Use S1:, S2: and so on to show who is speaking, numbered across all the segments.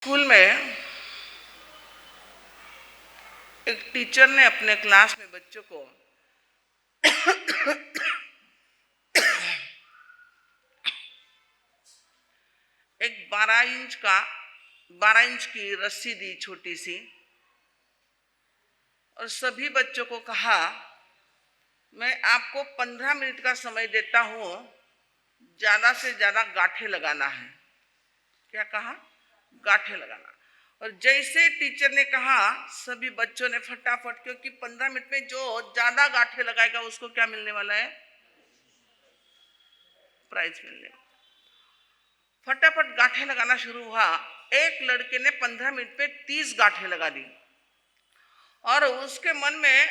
S1: School में एक teacher ने अपने क्लास में बच्चों को एक 12 इंच की रस्सी दी, छोटी सी, और सभी बच्चों को कहा मैं आपको 15 मिनट का समय देता हूं, ज्यादा से ज्यादा गांठें लगाना है। क्या कहा? गांठें लगाना। और जैसे टीचर ने कहा सभी बच्चों ने फटाफट, क्योंकि 15 मिनट में जो ज्यादा गांठें लगाएगा उसको क्या मिलने वाला है? प्राइज मिलने वाला। फटाफट गांठें लगाना शुरू हुआ। एक लड़के ने 15 मिनट में 30 गांठें लगा दी और उसके मन में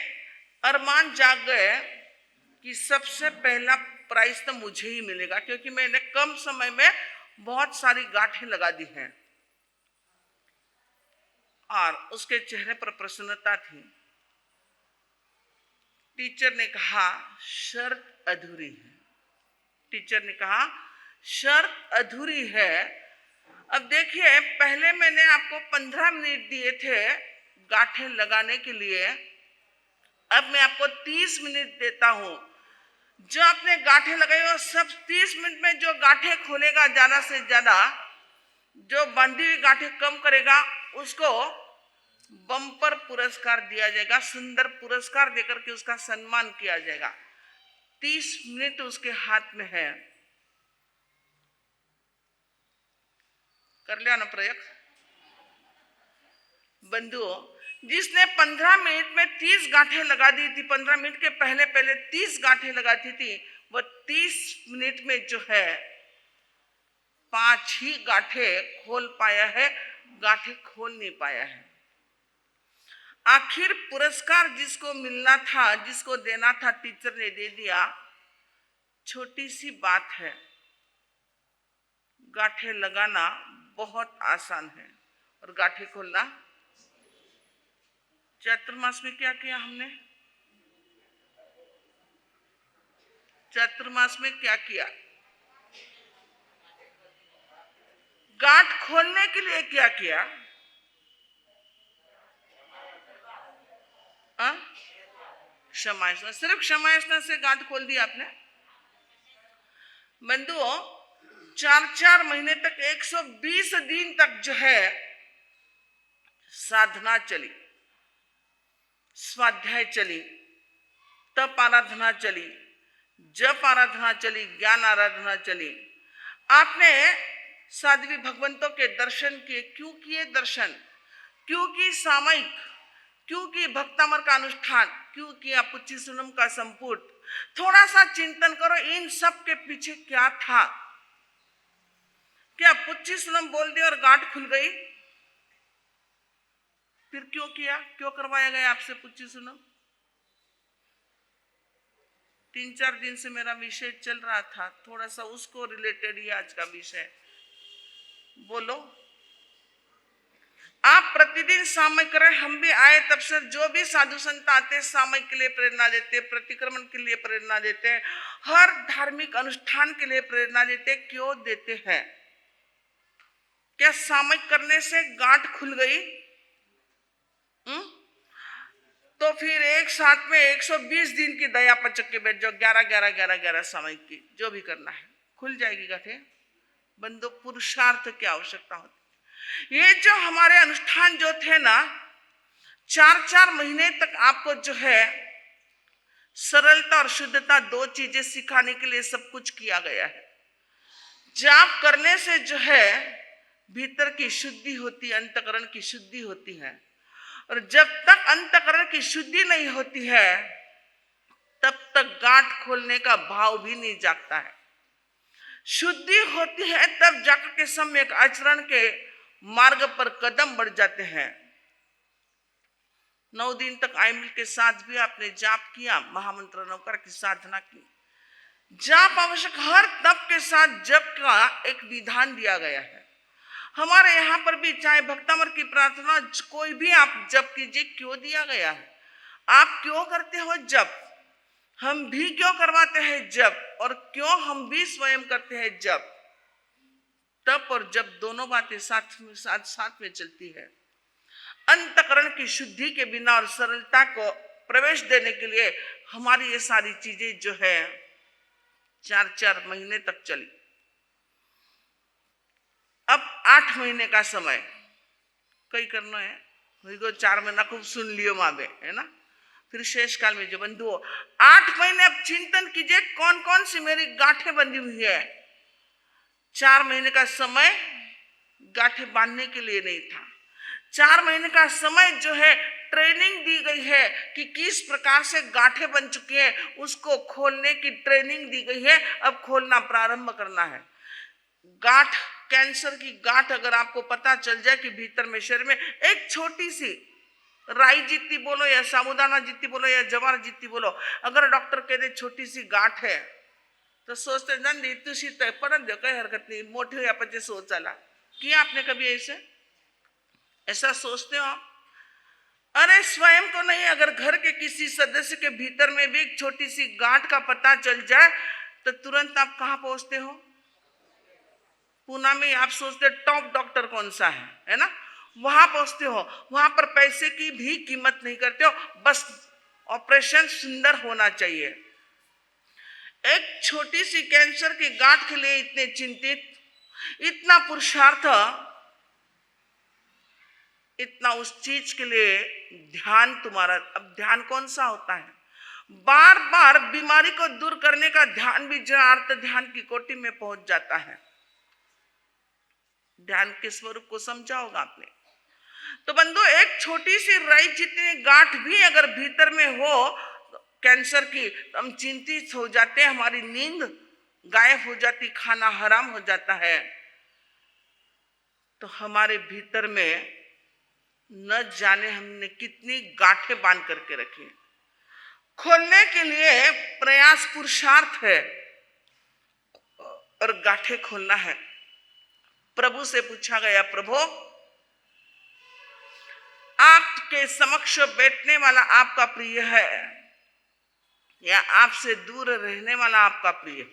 S1: अरमान जाग गए कि सबसे पहला प्राइज तो मुझे ही मिलेगा, क्योंकि मैंने कम समय में बहुत सारी गांठें लगा दी हैं। और उसके चेहरे पर प्रसन्नता थी। टीचर ने कहा शर्त अधूरी है। टीचर ने कहा शर्त अधूरी है। अब देखिए, पहले मैंने आपको 15 मिनट दिए थे गांठें लगाने के लिए, अब मैं आपको 30 मिनट देता हूं। जो आपने गांठें लगाई वो सब 30 मिनट में जो गांठें खोलेगा ज्यादा से ज्यादा, जो बंधी हुई गांठें कम करेगा, उसको बम्पर पुरस्कार दिया जाएगा, सुंदर पुरस्कार देकर के उसका सम्मान किया जाएगा। 30 मिनट उसके हाथ में है। कर लिया ना प्रयोग? बंधुओं, जिसने 15 मिनट में 30 गांठें लगा दी थी, 15 मिनट के पहले पहले 30 गांठें लगाती थी, वो 30 मिनट में जो है 5 ही गांठें खोल पाया है, गांठें खोल नहीं पाया है। आखिर पुरस्कार जिसको मिलना था, जिसको देना था, टीचर ने दे दिया। छोटी सी बात है, गांठें लगाना बहुत आसान है और गांठें खोलना। चातुर्मास में क्या किया हमने? चातुर्मास में क्या किया? गांठ खोलने के लिए क्या किया? क्षमायस्ना। सिर्फ क्षमायस्ना से गांठ खोल दी आपने? बंधुओं, 4 महीने तक 120 दिन तक जो है साधना चली, स्वाध्याय चली, तप आराधना चली, जप आराधना चली, ज्ञान आराधना चली। आपने साध्वी भगवंतों के दर्शन किए। क्यों किए दर्शन? क्योंकि सामयिक, क्योंकि भक्तामर का अनुष्ठान, क्योंकि पुच्ची सुनम का संपुट। थोड़ा सा चिंतन करो, इन सब के पीछे क्या था? क्या पुच्ची सुनम बोल दी और गांठ खुल गई? फिर क्यों किया? क्यों करवाया गया आपसे पुच्ची सुनम? 3-4 दिन से मेरा विषय चल रहा था, थोड़ा सा उसको रिलेटेड ही आज का विषय। बोलो, आप प्रतिदिन सामयिक करें। हम भी आए तब से जो भी साधु संत आते सामयिक के लिए प्रेरणा देते, प्रतिक्रमण के लिए प्रेरणा देते, हर धार्मिक अनुष्ठान के लिए प्रेरणा देते। क्यों देते हैं? क्या सामयिक करने से गांठ खुल गई? तो फिर एक साथ में 120 दिन की दया पचक के बैठ जाओ। 11 सामयिक की जो भी करना है, खुल जाएगी गांठें। बंदो, पुरुषार्थ की आवश्यकता होती। ये जो हमारे अनुष्ठान जो थे ना, 4 महीने तक आपको जो है सरलता और शुद्धता, 2 चीजें सिखाने के लिए सब कुछ किया गया है। जाप करने से जो है भीतर की शुद्धि होती है, अंतकरण की शुद्धि होती है। और जब तक अंतकरण की शुद्धि नहीं होती है तब तक गांठ खोलने का भाव भी नहीं जागता है। शुद्धि होती है तब जाकर के सम्यक आचरण के मार्ग पर कदम बढ़ जाते हैं। 9 दिन तक आइमिल के साथ भी आपने जाप किया, महामंत्र नवकार की साधना की। जाप आवश्यक, हर तप के साथ जप का एक विधान दिया गया है। हमारे यहाँ पर भी चाहे भक्तामर की प्रार्थना, कोई भी आप जप कीजिए। क्यों दिया गया है? आप क्यों करते हो जप? हम भी क्यों करवाते हैं जप? और क्यों हम भी स्वयं करते हैं जप? तब और जब दोनों बातें साथ में चलती है, अंतःकरण की शुद्धि के बिना और सरलता को प्रवेश देने के लिए हमारी ये सारी चीजें जो है 4-4 महीने तक चली। अब 8 महीने का समय कई करना है, 4 महीना खूब सुन लियो मावे, है ना। फिर शेष काल में जो बंधु 8 महीने अब चिंतन कीजिए कौन कौन सी मेरी गांठें बंधी हुई है। 4 महीने का समय गांठें बांधने के लिए नहीं था, 4 महीने का समय जो है ट्रेनिंग दी गई है कि किस प्रकार से गांठें बन चुकी है उसको खोलने की ट्रेनिंग दी गई है। अब खोलना प्रारंभ करना है। गांठ, कैंसर की गांठ अगर आपको पता चल जाए कि भीतर में शरीर में एक छोटी सी राई जितनी बोलो या साबुदाना जितनी बोलो या जवार जितनी बोलो, अगर डॉक्टर कह दे छोटी सी गांठ है तो सोचते जान दी तुसी तय पड़न दे, कोई हरकत नहीं, मोटे या पचे सोच चला। किया आपने कभी ऐसा सोचते हो आप? अरे स्वयं तो नहीं, अगर घर के किसी सदस्य के भीतर में भी एक छोटी सी गांठ का पता चल जाए तो तुरंत आप कहां पहुंचते हो? पूना में आप सोचते टॉप डॉक्टर कौन सा है ना, वहां पहुंचते हो। वहां पर पैसे की भी कीमत नहीं करते हो, बस ऑपरेशन सुंदर होना चाहिए। एक छोटी सी कैंसर की गांठ के लिए इतने चिंतित, इतना पुरुषार्थ, इतना उस चीज के लिए ध्यान तुम्हारा। अब ध्यान कौन सा होता है? बार बार बीमारी को दूर करने का ध्यान भी जो अर्थ ध्यान की कोटि में पहुंच जाता है। ध्यान के स्वरूप को समझा होगा आपने। तो बंधु एक छोटी सी राई जितनी गांठ भी अगर भीतर में हो कैंसर की, तो हम चिंतित हो जाते हैं, हमारी नींद गायब हो जाती, खाना हराम हो जाता है। तो हमारे भीतर में न जाने हमने कितनी गांठें बांध करके रखी हैं। खोलने के लिए प्रयास पुरुषार्थ है और गांठें खोलना है। प्रभु से पूछा गया, प्रभु आपके समक्ष बैठने वाला आपका प्रिय है या आपसे दूर रहने वाला आपका प्रिय है?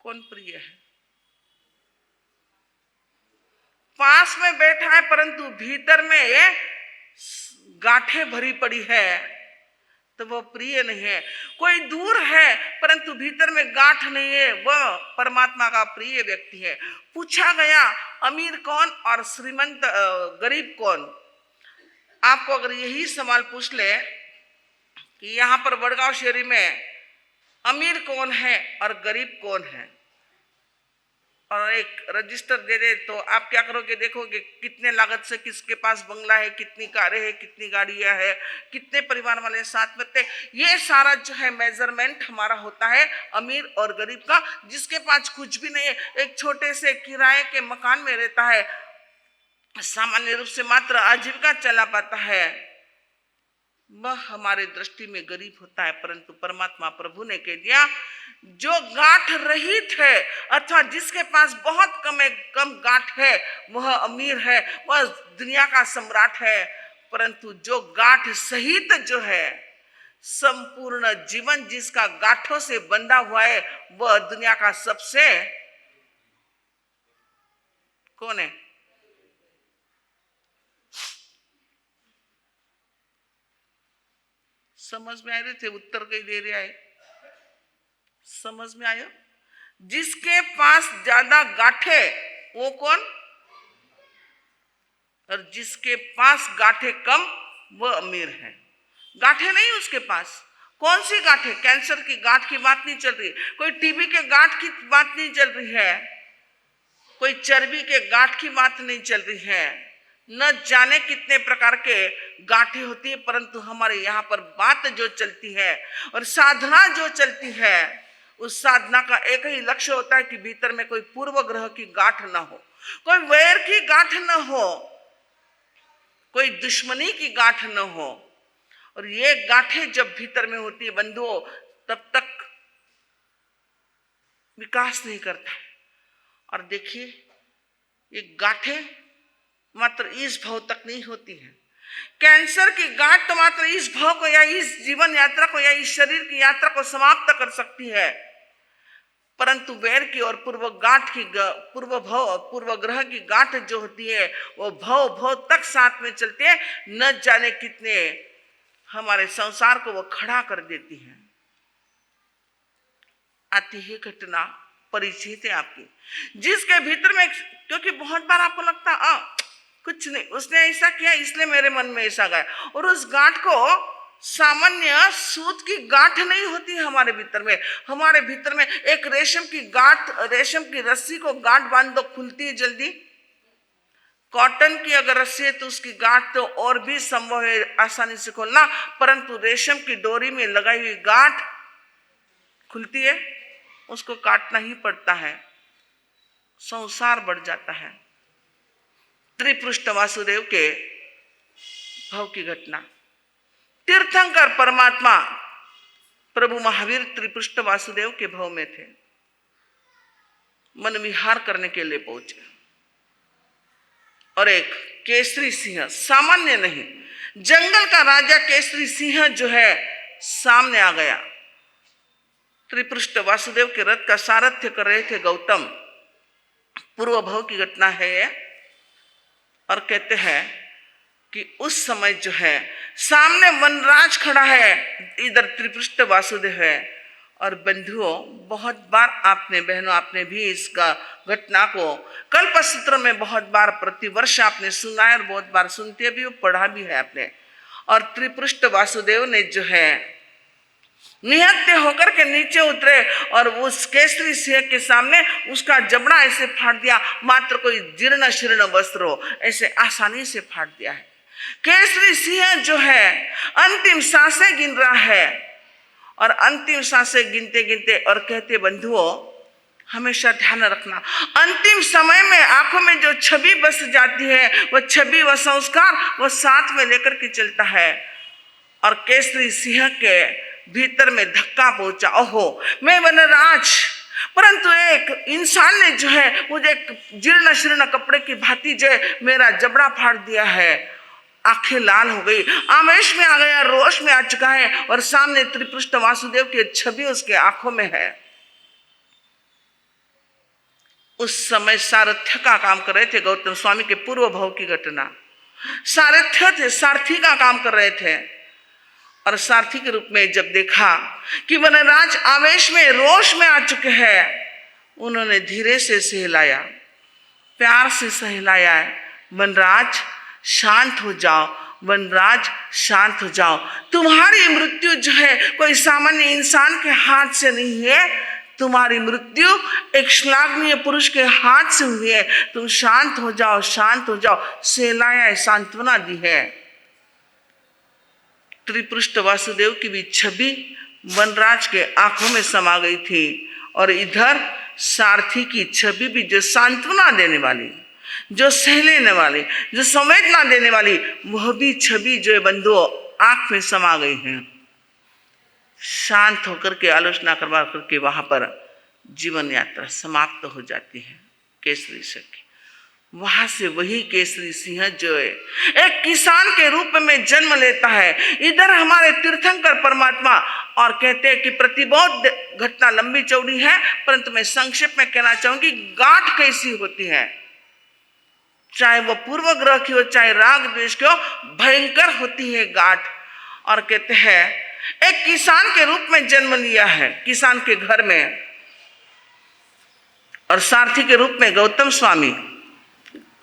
S1: कौन प्रिय है? पास में बैठा है परंतु भीतर में गांठें भरी पड़ी है तो वो प्रिय नहीं है। कोई दूर है परंतु भीतर में गांठ नहीं है, वह परमात्मा का प्रिय व्यक्ति है। पूछा गया अमीर कौन और श्रीमंत गरीब कौन? आपको अगर यही सवाल पूछ ले कि यहाँ पर वडगांव शहरी में अमीर कौन है और गरीब कौन है, और एक रजिस्टर दे दे, तो आप क्या करोगे? देखोगे कितने लागत से किसके पास बंगला है, कितनी कारें हैं, कितनी गाड़ियां हैं, कितने परिवार वाले साथ में थे। ये सारा जो है मेजरमेंट हमारा होता है अमीर और गरीब का। जिसके पास कुछ भी नहीं है, एक छोटे से किराए के मकान में रहता है, सामान्य रूप से मात्र आजीविका चला पाता है, वह हमारे दृष्टि में गरीब होता है। परंतु परमात्मा प्रभु ने कह दिया जो गांठ रहित है अथवा जिसके पास बहुत कम गांठ है वह अमीर है, वह दुनिया का सम्राट है। परंतु जो गांठ सहित जो है, संपूर्ण जीवन जिसका गांठों से बंधा हुआ है, वह दुनिया का सबसे कौन है? समझ में आ रहे थे? उत्तर कहीं दे रहा है, समझ में आया? जिसके पास ज्यादा गांठे वो कौन, और जिसके पास गांठे कम वो अमीर है। गांठे नहीं उसके पास। कौन सी गांठे? कैंसर की गांठ की बात नहीं चल रही, कोई टीबी के गांठ की बात नहीं चल रही है, कोई चर्बी के गांठ की बात नहीं चल रही है। न जाने कितने प्रकार के गांठें होती है, परंतु हमारे यहाँ पर बात जो चलती है और साधना जो चलती है, उस साधना का एक ही लक्ष्य होता है कि भीतर में कोई पूर्व ग्रह की गांठ न हो, कोई वैर की गांठ न हो, कोई दुश्मनी की गांठ न हो। और ये गांठें जब भीतर में होती है बंधुओं, तब तक विकास नहीं करता। और देखिए ये गांठें मात्र इस भाव तक नहीं होती है। कैंसर की गांठ तो मात्र इस भाव को या इस जीवन यात्रा को या इस शरीर की यात्रा को समाप्त कर सकती है, परंतु वैर की और पूर्व ग्रह की गांठ जो होती है वो भव भव तक साथ में चलते हैं, न जाने कितने हमारे संसार को वो खड़ा कर देती है। आती है घटना, परिचित है आपकी, जिसके भीतर में, क्योंकि बहुत बार आपको लगता कुछ नहीं, उसने ऐसा किया इसलिए मेरे मन में ऐसा गया, और उस गांठ को सामान्य सूत की गांठ नहीं होती हमारे भीतर में। हमारे भीतर में एक रेशम की गांठ, रेशम की रस्सी को गांठ बांध दो, खुलती है जल्दी। कॉटन की अगर रस्सी है तो उसकी गांठ तो और भी संभव है आसानी से खोलना, परंतु रेशम की डोरी में लगाई हुई गांठ खुलती है, उसको काटना ही पड़ता है, संसार बढ़ जाता है। त्रिपृष्ठ वासुदेव के भव की घटना। तीर्थंकर परमात्मा प्रभु महावीर त्रिपृष्ठ वासुदेव के भव में थे, मन विहार करने के लिए पहुंचे, और एक केसरी सिंह, सामान्य नहीं, जंगल का राजा केसरी सिंह जो है सामने आ गया। त्रिपृष्ठ वासुदेव के रथ का सारथ्य कर रहे थे गौतम, पूर्व भव की घटना है ये। और कहते हैं कि उस समय जो है सामने वनराज खड़ा है, इधर त्रिपृष्ठ वासुदेव है। और बंधुओं, बहुत बार आपने, बहनों, आपने भी इसका घटना को कल्पसूत्र में बहुत बार प्रतिवर्ष आपने सुना है, और बहुत बार सुनते भी, पढ़ा भी है आपने। और त्रिपृष्ठ वासुदेव ने जो है निहत्थे होकर के नीचे उतरे और उस केसरी सिंह के सामने उसका जबड़ा ऐसे फाड़ दिया, मात्र कोई जीर्ण शीर्ण वस्त्र हो, ऐसे आसानी से फाड़ दिया है। केसरी सिंह जो है अंतिम सांसें गिन रहा है, और अंतिम सांसें गिनते गिनते और कहते, बंधुओं हमेशा ध्यान रखना, अंतिम समय में आंखों में जो छवि बस जाती है, वह छवि, वह संस्कार, वह साथ में लेकर के चलता है। और केसरी सिंह के भीतर में धक्का पहुंचा, ओहो मैं वनराज, परंतु एक इंसान ने जो है मुझे एक जीर्ण शीर्ण कपड़े की भांति जो है मेरा जबड़ा फाड़ दिया है। आंखें लाल हो गई, आवेश में आ गया, रोष में आ चुका है, और सामने त्रिपृष्ठ वासुदेव की छवि उसके आंखों में है। उस समय सारथ्य का काम कर रहे थे गौतम स्वामी के पूर्व भव की घटना। सारथ्य थे, सारथी का काम कर रहे थे, और सारथी के रूप में जब देखा कि वनराज आवेश में, रोष में आ चुके हैं, उन्होंने धीरे से सहलाया, प्यार से सहलाया, वनराज शांत हो जाओ, वनराज शांत हो जाओ, तुम्हारी मृत्यु जो है कोई सामान्य इंसान के हाथ से नहीं है, तुम्हारी मृत्यु एक श्लाघनीय पुरुष के हाथ से हुई है, तुम शांत हो जाओ, शांत हो जाओ। सहलाया, सांत्वना दी है। त्रिपृष्ठ वासुदेव की भी छवि वनराज के आंखों में समा गई थी, और इधर सारथी की छवि भी, जो सांत्वना देने वाली, जो सह लेने वाली, जो संवेदना देने वाली, वह भी छवि जो है बंधुओं आंख में समा गई है। शांत होकर के आलोचना करवा करके वहां पर जीवन यात्रा समाप्त हो जाती है केसरी सिंह की। वहां से वही केसरी सिंह जो है एक किसान के रूप में जन्म लेता है, इधर हमारे तीर्थंकर परमात्मा। और कहते हैं कि प्रतिबोध घटना लंबी चौड़ी है, परंतु मैं संक्षेप में कहना चाहूंगी गांठ कैसी होती है, चाहे वो पूर्व ग्रह की हो, चाहे राग द्वेष की हो, भयंकर होती है गांठ। और कहते हैं एक किसान के रूप में जन्म लिया है, किसान के घर में, और सारथी के रूप में गौतम स्वामी,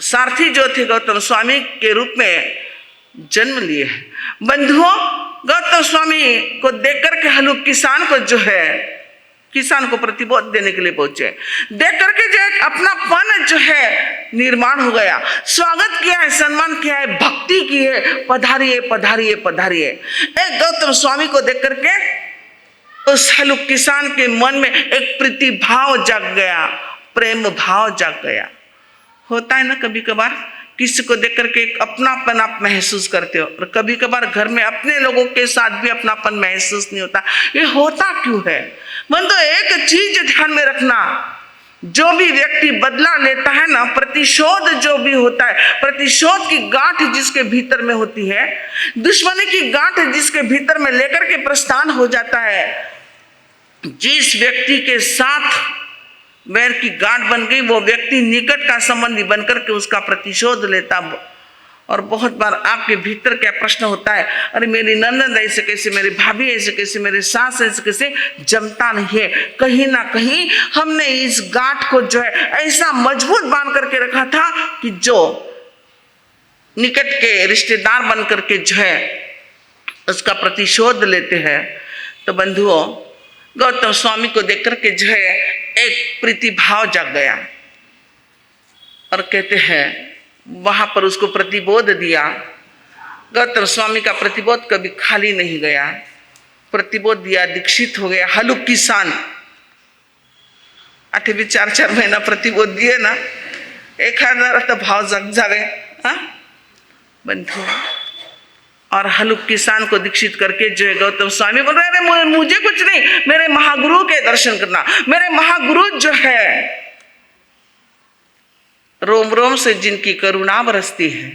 S1: सारथी जो थे गौतम स्वामी के रूप में जन्म लिए हैं। बंधुओं, गौतम स्वामी को देख करके हलुक किसान को जो है, किसान को प्रतिबोध देने के लिए पहुंचे, देख करके जो एक अपनापन जो है निर्माण हो गया, स्वागत किया है, सम्मान किया है, भक्ति की है, पधारिए पधारिए पधारिए। एक गौतम स्वामी को देख करके उस हलुक किसान के मन में एक प्रीति भाव जाग गया, प्रेम भाव जाग गया। होता है ना कभी कभार, किसी को देख करके एक अपनापन आप महसूस करते हो, और कभी कभार घर में अपने लोगों के साथ भी अपनापन महसूस नहीं होता। ये होता क्यों है? बंधु, एक चीज ध्यान में रखना, जो भी व्यक्ति बदला लेता है ना, प्रतिशोध जो भी होता है, प्रतिशोध की गांठ जिसके भीतर में होती है, दुश्मनी की गांठ जिसके भीतर में लेकर के प्रस्थान हो जाता है, जिस व्यक्ति के साथ वैर की गांठ बन गई, वो व्यक्ति निकट का संबंधी बनकर के उसका प्रतिशोध लेता। और बहुत बार आपके भीतर क्या प्रश्न होता है, अरे मेरी ननद ऐसे कैसे, मेरी भाभी ऐसे कैसे, मेरी सास ऐसे कैसे, जमता नहीं है। कहीं ना कहीं हमने इस गांठ को जो है ऐसा मजबूत बांध करके रखा था कि जो निकट के रिश्तेदार बन करके जो है उसका प्रतिशोध लेते हैं। तो बंधुओं, गौतम स्वामी को देख करके जो है एक प्रीति भाव जाग गया और कहते हैं वहां पर उसको प्रतिबोध दिया। गौतम स्वामी का प्रतिबोध कभी खाली नहीं गया, प्रतिबोध दिया, दीक्षित हो गया। हलुक किसान 4 महीना प्रतिबोध दिए ना, 1000 तो भाव जग जावे। हाँ बंधु, और हलुक किसान को दीक्षित करके जो है गौतम स्वामी बोल रहे हैं मुझे कुछ नहीं, मेरे महागुरु के दर्शन करना। मेरे महागुरु जो है रोम रोम से जिनकी करुणा बरसती है,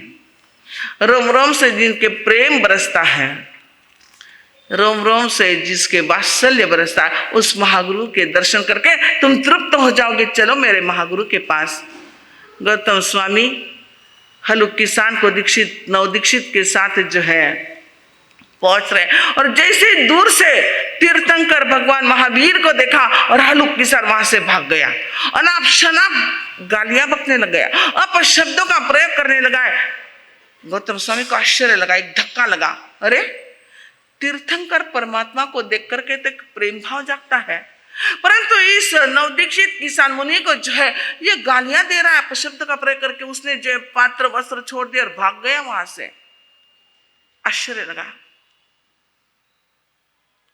S1: रोम रोम से जिनके प्रेम बरसता है, रोम रोम से जिसके वात्सल्य बरसता है, उस महागुरु के दर्शन करके तुम तृप्त हो जाओगे। चलो मेरे महागुरु के पास। गौतम स्वामी हलुक किसान को दीक्षित नवदीक्षित के साथ जो है पहुंच रहे, और जैसे दूर से तीर्थंकर भगवान महावीर को देखा और हलुक किसान वहां से भाग गया, अनाप शनाप गालियां बकने लग गया, अपशब्दों का प्रयोग करने लगा। गौतम स्वामी को आश्चर्य लगा, एक धक्का लगा, अरे तीर्थंकर परमात्मा को देख करके तो प्रेम भाव जागता है, परंतु इस नवदीक्षित किसान मुनि को जो है ये गालियां दे रहा है, अपशब्द का प्रयोग करके। उसने जो पात्र वस्त्र छोड़ दिया और भाग गया वहां से। आश्चर्य लगा।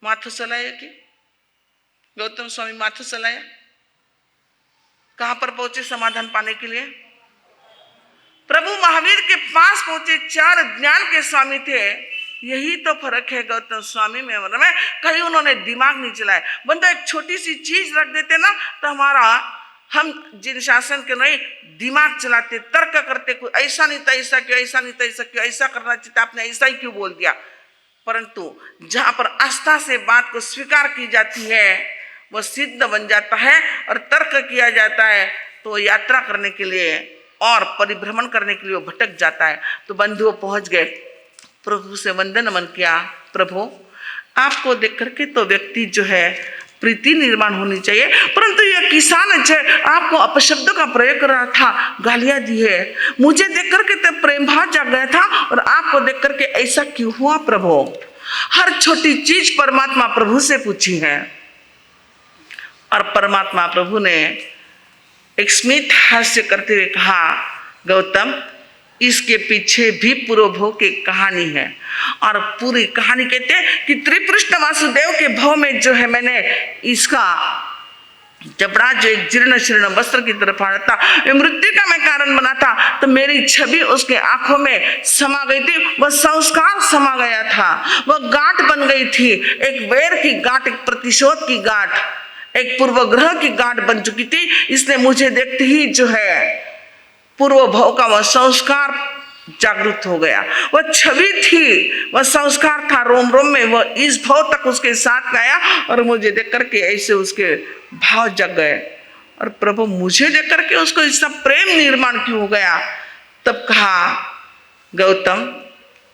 S1: माथो चलाया कि गौतम स्वामी माथो चलाया, कहां पर पहुंचे समाधान पाने के लिए? प्रभु महावीर के पास पहुंचे। 4 ज्ञान के स्वामी थे। यही तो फर्क है गौतम स्वामी में और में, कहीं उन्होंने दिमाग नहीं चलाया। बंदा एक छोटी सी चीज रख देते ना तो हम जिन शासन के नहीं दिमाग चलाते, तर्क करते, कुछ ऐसा नहीं था ऐसा क्यों, ऐसा नहीं था ऐसा क्यों, ऐसा करना चाहिए, आपने ऐसा ही क्यों बोल दिया। परंतु जहां पर आस्था से बात को स्वीकार की जाती है वो सिद्ध बन जाता है, और तर्क किया जाता है तो यात्रा करने के लिए और परिभ्रमण करने के लिए वो भटक जाता है। तो बंधुओं पहुंच गए, प्रभु से वंदन नमन किया। प्रभु आपको देख करके तो व्यक्ति जो है प्रीति निर्माण होनी चाहिए, परंतु यह किसान जो है आपको अपशब्दों का प्रयोग कर रहा था, गालियां दी है। मुझे देख करके तो प्रेम भाव जाग गया था और आपको देख करके ऐसा क्यों हुआ प्रभु? हर छोटी चीज परमात्मा प्रभु से पूछी है, और परमात्मा प्रभु ने एक स्मित हास्य करते हुए कहा, गौतम इसके पीछे भी पूर्व भोग की कहानी है। और पूरी कहानी कहते हैं कि त्रिपृष्ठ वासुदेव के भव में जो है मैंने इसका जबड़ा जो एक जीर्ण शीर्ण वस्त्र की तरफ आ था, मृत्यु का मैं कारण बना था, तो मेरी छवि उसके आंखों में समा गई थी, वह संस्कार समा गया था, वह गांठ बन गई थी, एक वैर की गांठ, एक प्रतिशोध की गांठ, एक पूर्वग्रह की गांठ बन चुकी थी। इसलिए मुझे देखते ही जो है पूर्व भाव का वह संस्कार जागृत हो गया। वह छवि थी, वह संस्कार था रोम रोम में, वह इस भाव तक उसके साथ गया और मुझे देख करके ऐसे उसके भाव जग गए। और प्रभु मुझे देख करके उसको इतना प्रेम निर्माण क्यों हो गया? तब कहा, गौतम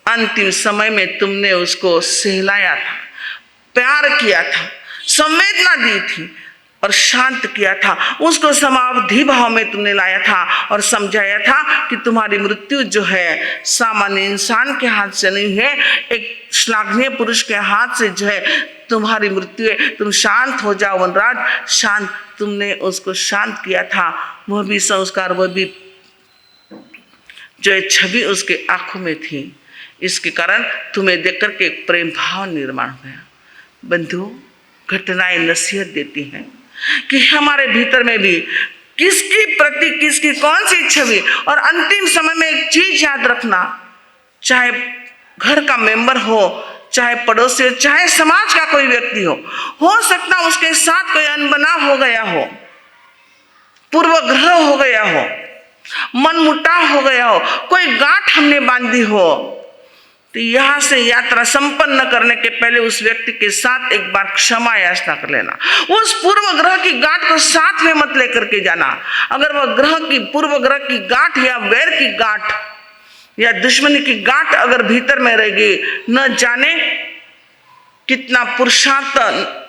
S1: अंतिम समय में तुमने उसको सहलाया था, प्यार किया था, संवेदना दी थी और शांत किया था, उसको समाधि भाव में तुमने लाया था और समझाया था कि तुम्हारी मृत्यु जो है सामान्य इंसान के हाथ से नहीं है, एक श्लाघनीय पुरुष के हाथ से जो है तुम्हारी मृत्यु है। तुम शांत हो जाओ वनराज, शांत। तुमने उसको शांत किया था, वह भी संस्कार, वह भी जो है छवि उसके आंखों में थी, इसके कारण तुम्हें देख करके एक प्रेम भाव निर्माण हो गया। बंधु, घटनाएं नसीहत देती हैं कि हमारे भीतर में भी किसकी प्रति किसकी कौन सी छवि। और अंतिम समय में एक चीज याद रखना, चाहे घर का मेंबर हो, चाहे पड़ोसी हो, चाहे समाज का कोई व्यक्ति हो सकता उसके साथ कोई अनबना हो गया हो, पूर्वग्रह हो गया हो, मनमुटाव हो गया हो, कोई गांठ हमने बांधी हो, तो यहाँ से यात्रा संपन्न करने के पहले उस व्यक्ति के साथ एक बार क्षमा याचना कर लेना। उस पूर्व ग्रह की गांठ को साथ में मत लेकर के जाना। अगर वह ग्रह की पूर्व ग्रह की गांठ या वैर की गांठ या दुश्मनी की गांठ अगर भीतर में रहेगी, न जाने कितना पुरुषार्थ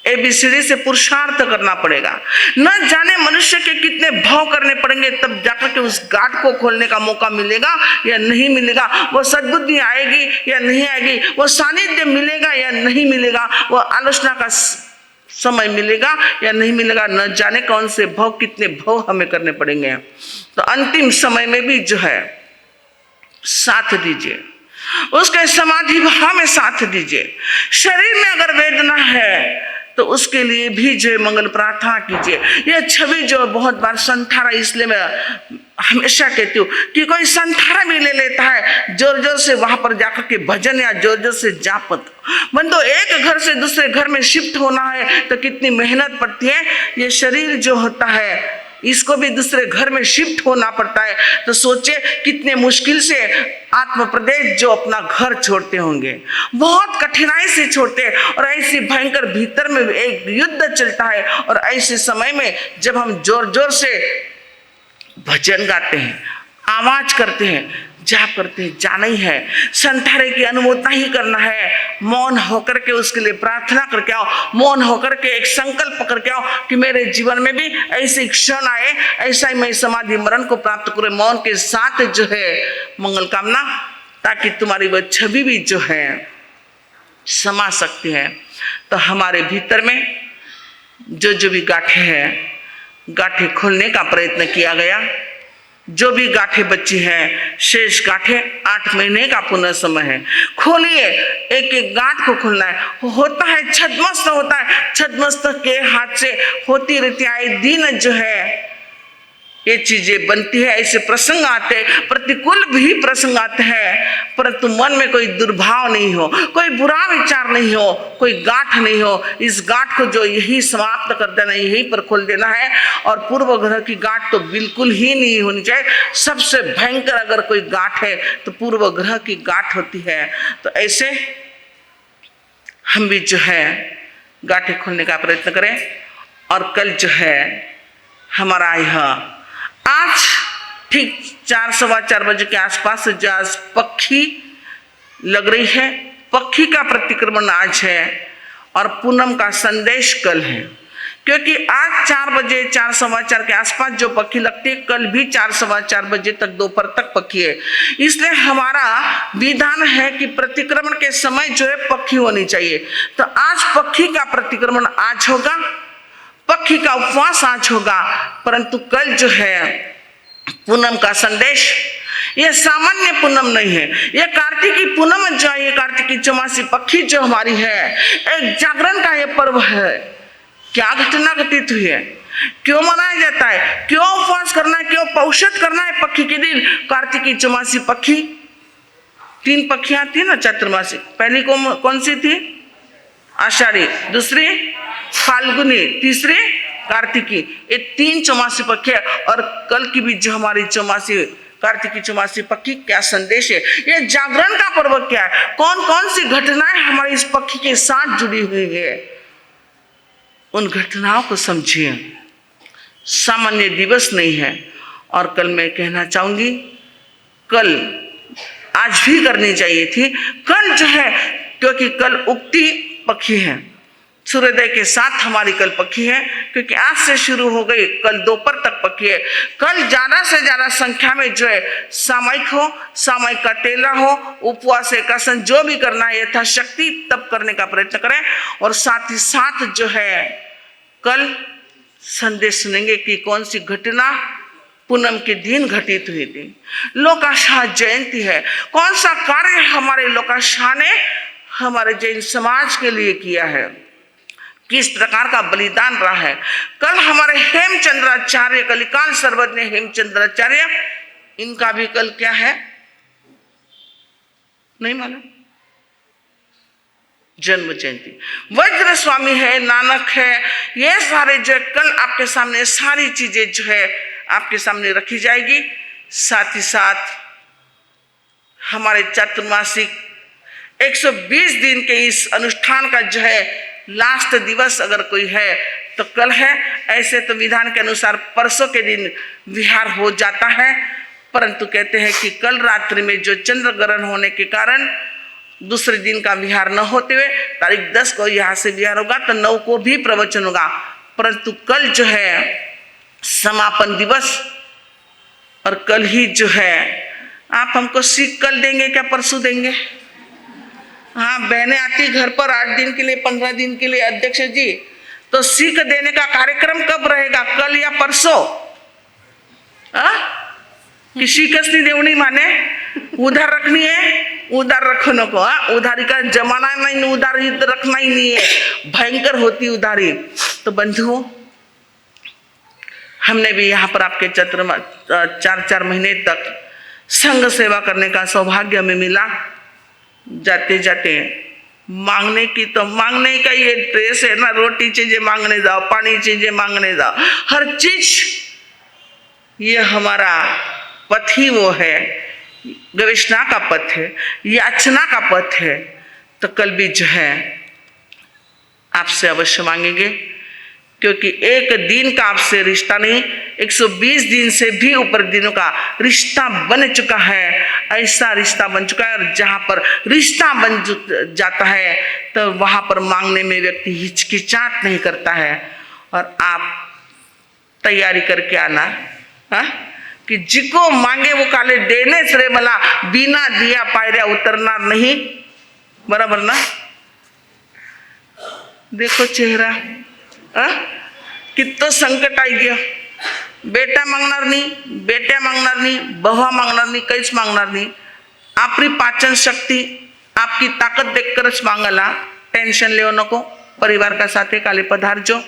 S1: एबीसीडी से पुरुषार्थ करना पड़ेगा, न जाने मनुष्य के कितने भाव करने पड़ेंगे, तब जाकर के उस गांठ को खोलने का मौका मिलेगा या नहीं मिलेगा, वो सद्बुद्धि आएगी या नहीं आएगी, वो सानिध्य मिलेगा या नहीं मिलेगा, वो आलोचना का समय मिलेगा या नहीं मिलेगा, न जाने कौन से भाव कितने भाव हमें करने पड़ेंगे। तो अंतिम समय में भी जो है साथ दीजिए, उसके समाधि भाव में साथ दीजिए। शरीर में अगर वेदना है तो उसके लिए भी जो मंगल प्रार्थना कीजिए। यह छवि जो बहुत बार संथारा, इसलिए मैं हमेशा कहती हूँ कि कोई संथारा भी ले लेता है, जोर जोर से वहां पर जाकर के भजन या जोर जोर से जापत, मन तो एक घर से दूसरे घर में शिफ्ट होना है तो कितनी मेहनत पड़ती है। ये शरीर जो होता है इसको भी दूसरे घर में शिफ्ट होना पड़ता है, तो सोचिए कितने मुश्किल से आत्म प्रदेश जो अपना घर छोड़ते होंगे, बहुत कठिनाई से छोड़ते हैं। और ऐसी भयंकर भीतर में एक युद्ध चलता है, और ऐसे समय में जब हम जोर जोर से भजन गाते हैं, आवाज करते हैं, जाप करते हैं, जाना ही है, संथारे की अनुमोदना ही करना है, मौन होकर के उसके लिए प्रार्थना करके आओ, मौन होकर के एक संकल्प करके आओ कि मेरे जीवन में भी ऐसे क्षण आए, ऐसा ही मैं समाधि मरण को प्राप्त करूं, मौन के साथ जो है मंगल कामना, ताकि तुम्हारी वह छवि भी जो है समा सकती है। तो हमारे भीतर में जो भी गांठें हैं, गांठें खोलने का प्रयत्न किया गया। जो भी गांठें बची हैं, शेष गांठें 8 महीने का पुनः समय है, खोलिए, एक एक गांठ को खोलना है। होता है छद्मस्त, होता है छद्मस्त के हाथ से होती रहती आए दिन जो है ये चीजें बनती है, ऐसे प्रसंग आते हैं, प्रतिकूल भी प्रसंग आते हैं, परंतु मन में कोई दुर्भाव नहीं हो, कोई बुरा विचार नहीं हो, कोई गांठ नहीं हो। इस गांठ को जो यही समाप्त कर देना, यहीं पर खोल देना है। और पूर्व ग्रह की गांठ तो बिल्कुल ही नहीं होनी चाहिए। सबसे भयंकर अगर कोई गांठ है तो पूर्व ग्रह की गांठ होती है। तो ऐसे हम भी जो है गांठें खोलने का प्रयत्न करें। और कल जो है हमारा यह आज ठीक 4 सवा 4 बजे के आसपास से जो आज पक्षी लग रही है, पक्षी का प्रतिक्रमण आज है और पूनम का संदेश कल है। क्योंकि आज 4 बजे 4 सवा 4 के आसपास जो पक्षी लगती है, कल भी 4 सवा 4 बजे तक दोपहर तक पक्षी है। इसलिए हमारा विधान है कि प्रतिक्रमण के समय जो है पक्षी होनी चाहिए। तो आज पक्षी का प्रतिक्रमण आज होगा, पक्षी का उपवास आज होगा, परंतु कल जो है पूनम का संदेश, यह सामान्य पूनम नहीं है, यह कार्तिकी पूनम जो है, ये कार्तिकी चौमासी पक्षी जो हमारी है, एक जागरण का यह पर्व है। क्या घटना घटित हुई है, क्यों मनाया जाता है, क्यों उपवास करना है, क्यों पौषध करना है पक्षी के दिन। कार्तिकी चौमासी पक्षी, 3 पक्षियां थी ना चातुर्मासी, पहली कौन सी थी, आषाढ़ी, दूसरी फाल्गुनी, तीसरी कार्तिकी। ये 3 चौमासी पक्षी है। और कल की भी जो हमारी चौमासी कार्तिकी चौमासी पक्षी, क्या संदेश है, ये जागरण का पर्व क्या है, कौन कौन सी घटनाएं हमारे इस पक्षी के साथ जुड़ी हुई है, उन घटनाओं को समझिए। सामान्य दिवस नहीं है। और कल मैं कहना चाहूंगी, कल आज भी करनी चाहिए थी, कल जो है, क्योंकि कल उगती पक्षी है, सूर्योदय के साथ हमारी कल पक्षी है, क्योंकि आज से शुरू हो गई, कल दोपहर तक पक्षी है। कल ज्यादा से ज्यादा संख्या में जो है सामयिक हो, सामयिक का टेला हो, उपवास एकासन जो भी करना है यथाशक्ति तब करने का प्रयत्न करें। और साथ ही साथ जो है कल संदेश सुनेंगे कि कौन सी घटना पूनम के दिन घटित हुई थी। लोकाशाह जयंती है, कौन सा कार्य हमारे लोकाशाह ने हमारे जैन समाज के लिए किया है, किस प्रकार का बलिदान रहा है। कल हमारे हेमचंद्राचार्य, कलिकाल सर्वज्ञ हेमचंद्राचार्य, इनका भी कल क्या है नहीं मालूम, जन्म जयंती। वज्र स्वामी है, नानक है, ये सारे जो कल आपके सामने सारी चीजें जो है आपके सामने रखी जाएगी। साथ ही साथ हमारे चातुर्मासिक 120 दिन के इस अनुष्ठान का जो है लास्ट दिवस अगर कोई है तो कल है। ऐसे तो विधान के अनुसार परसों के दिन विहार हो जाता है, परंतु कहते हैं कि कल रात्रि में जो चंद्र ग्रहण होने के कारण दूसरे दिन का विहार न होते हुए तारीख 10 को यहाँ से विहार होगा, तो 9 को भी प्रवचन होगा। परंतु कल जो है समापन दिवस, और कल ही जो है आप हमको सीख कल देंगे क्या परसों देंगे? हाँ, बहनें आती घर पर 8 दिन के लिए 15 दिन के लिए अध्यक्ष जी, तो सीख देने का कार्यक्रम कब रहेगा, कल या परसों? कि शिकस्त नहीं देवनी माने उधार रखनी है, उधार रखो नको। उधारी का जमाना नहीं, उधारी रखना ही नहीं है, भयंकर होती उधारी। तो बंधुओं, हमने भी यहाँ पर आपके 4 महीने तक संघ सेवा करने का सौभाग्य हमें मिला। जाते जाते मांगने की तो मांगने का ये ड्रेस है ना, रोटी चीजें मांगने जाओ, पानी चीजें मांगने जाओ, हर चीज ये हमारा पथ ही वो है, गवेषणा का पथ है, याचना का पथ है। तो कल भी जो है आपसे अवश्य मांगेंगे, क्योंकि एक दिन का आपसे रिश्ता नहीं, 120 दिन से भी ऊपर दिनों का रिश्ता बन चुका है। ऐसा रिश्ता बन चुका है, और जहाँ पर रिश्ता बन जाता है तो वहाँ पर मांगने में व्यक्ति हिचकिचाहट नहीं करता है। और आप तैयारी करके आना, कि जिको मांगे वो काले देने से भला, बिना दिया पायरिया उतरना नहीं, बराबर ना? देखो चेहरा, कितना संकट आई गया। बेटा मांगणार नहीं, बेट्या मांगणार नहीं, बहुआ मांगणार नहीं, काहीच मांगणार नहीं। आपली पाचन शक्ति, आपकी ताकत देखकर मांगला, टेंशन ले नको, परिवार का साथे काले पधारजो।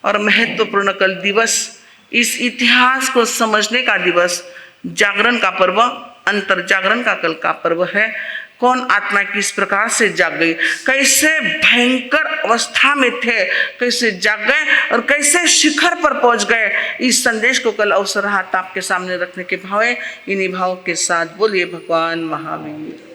S1: और महत्वपूर्ण कल दिवस, इस इतिहास को समझने का दिवस, जागरण का पर्व, अंतर जागरण का कल का पर्व है। कौन आत्मा किस प्रकार से जाग गई, कैसे भयंकर अवस्था में थे, कैसे जाग गए और कैसे शिखर पर पहुंच गए, इस संदेश को कल अवसर हाथ आपके सामने रखने के भाव है। इन्हीं भाव के साथ बोलिए भगवान महावीर।